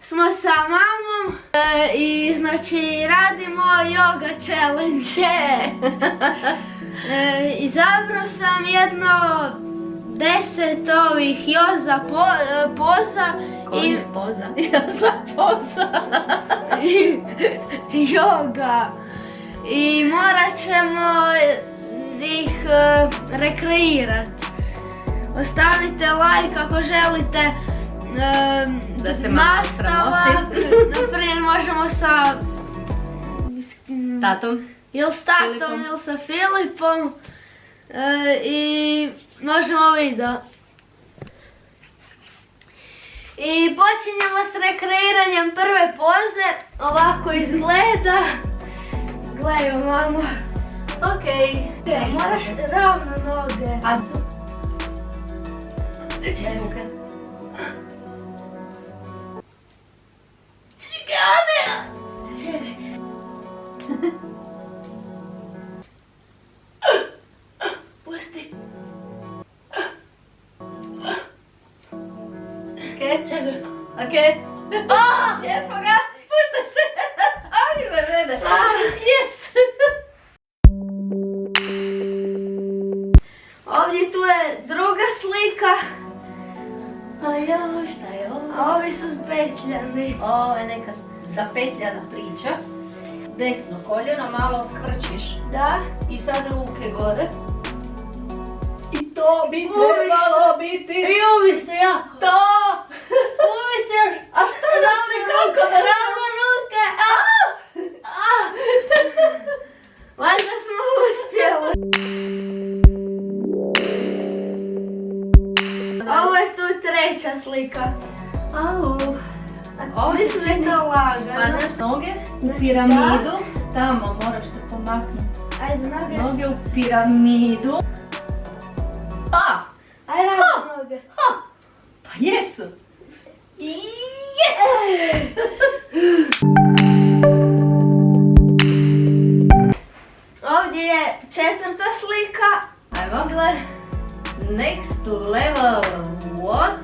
Smo sa mamom i znači radimo yoga challenge. Izabrao sam jedno 10 ovih poza. Koji je poza? Joza poza. Yoga. I morat ćemo ih rekreirati. Ostavite like ako želite da se malo sramoti. Naprimjer možemo sa Tatom. Ili s tatom ili sa Filipom. I možemo video. I počinjemo s rekreiranjem prve poze. Ovako izgleda. Gledaj mamo. Okej. Moraš ravno noge. Daj ruke. Čekaj. Pusti. Okej, Čekaj. okej. Jesmo ga, spuštaj se. Ajme mene. Yes. Ovdje tu je druga slika. A joj, šta je ovo? A ovi su spetljani. Ovo je neka zapetljana priča. Desno koljeno malo skvrčiš. Da? I sad ruke gore. I to bi trebalo biti. I uvi se jako. To! Uvi se još. A što da se kako da Ravno ruke. Valjda smo uspjeli. Ovo je tu treća slika. Ovo se Mislim da je čini. to lagano. Pa znaš, noge u piramidu. Tamo moraš se pomaknuti. Ajde noge. Noge u piramidu. Pa! Ajde ravno noge. Pa jesu! Ovdje je četvrta slika. Ajmo. Gle. Next level. What?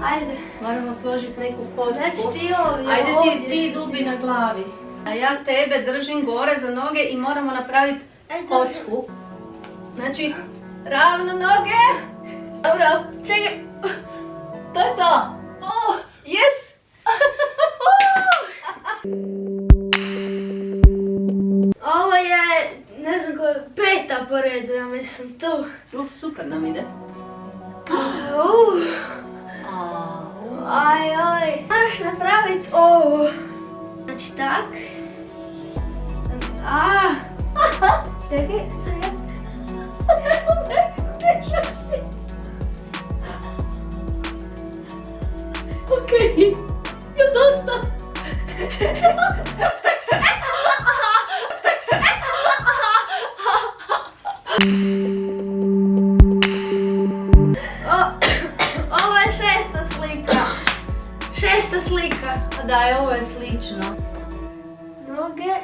Ajde. Moramo složiti neku kocku. Znači ti ovdje. Ajde ovdje ti si. dubi na glavi. A ja tebe držim gore za noge i moramo napraviti Ajde. kocku. Znači, ravno noge. Dobro. Čekaj. To je to. Yes! Ovo je, ne znam koja, peta po redu, ja mislim, tu. Super nam ide. Aj. Moraš napraviti ovo. Znači tak. Čekaj, sad ja. Težak si. Okej. Je dosta. Ovo je šesta slika. Šesta slika. Daj, ovo je slično. Noge.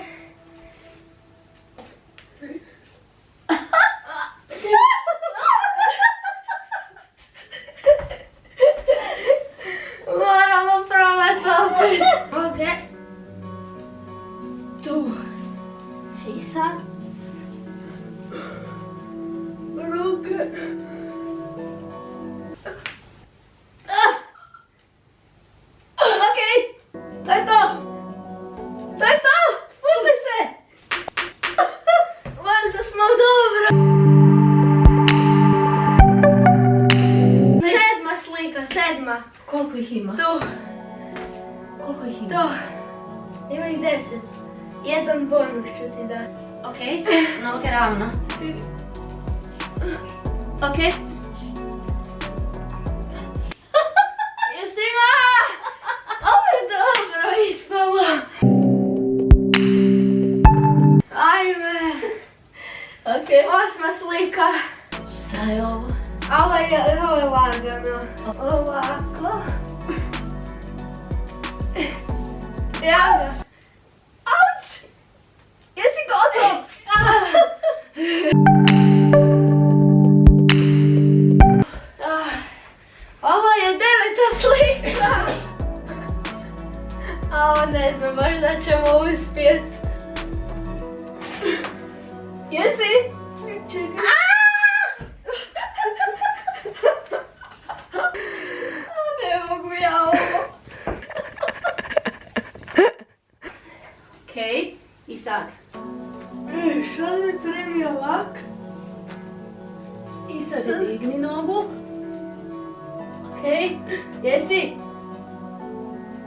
Moramo probati opet. Noge. Tu. I sad. Ruke. Okej. To je to. To je to. Spuštaj se. Valjda smo dobro. Sedma slika, sedma. Koliko ih ima? Tu. Koliko ih ima? To. Ima ih 10. Jedan bonus ću ti dati. Okej, noge ravno. Okej. Šta je ovo? Ovo je lagano. Ovako. Evo ga. Auč! Jesi gotov? Ovo je 9. slika. A ne znam, možda ćemo uspjet. Jesi? Čekaj. Ne mogu ja ovo. Okej, i sad. Šta ne tremi ovak? I sad digni nogu. Okej, jesi?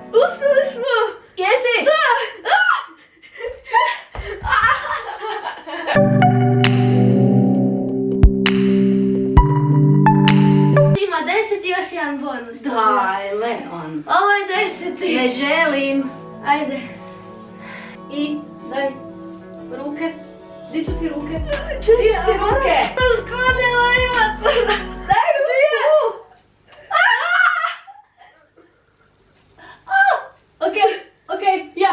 Uspjeli smo! Jesi? Da! Ima 10 i još jedan bonus. Daj, Leon. Ovo je 10. Ne želim. Ajde. I daj ruke. Di su ti ruke? Čekaj, Di su ti ruke? Skonila ima. Daj ruku! Okej, ja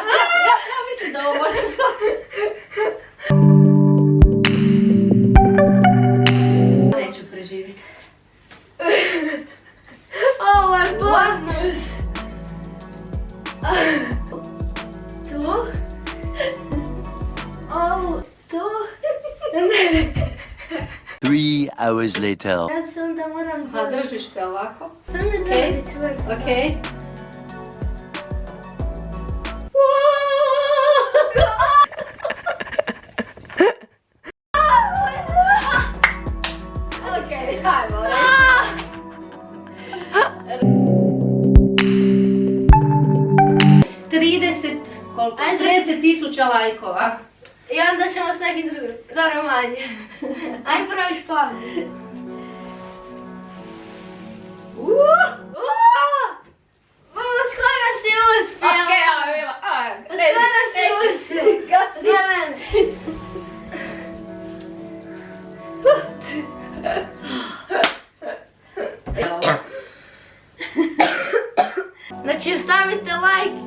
mislim da ovo može proći. Neću preživjeti. Ovo je bonus. Tu. Ovo, tu. 3 hours later. Ja se onda moram... Pa držiš se ovako. Sam ne drži čvrsto. Okej. Okej, hajmo reći. 30, koliko? Ajde. 30.000 lajkova. I onda ćemo s nekim drugim. Dobro, manje. Aj prvo špagu. Skoro si uspjela. Okej, ovo je bilo. Skoro si uspjela. Za mene. Znači ostavite like,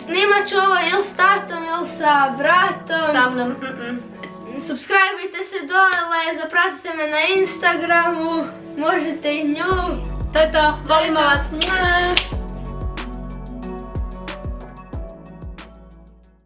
snimat ću ovo ili s tatom ili sa bratom. Sa mnom. Subscribeite se dole, zapratite me na Instagramu, možete i nju. To je to, volimo vas.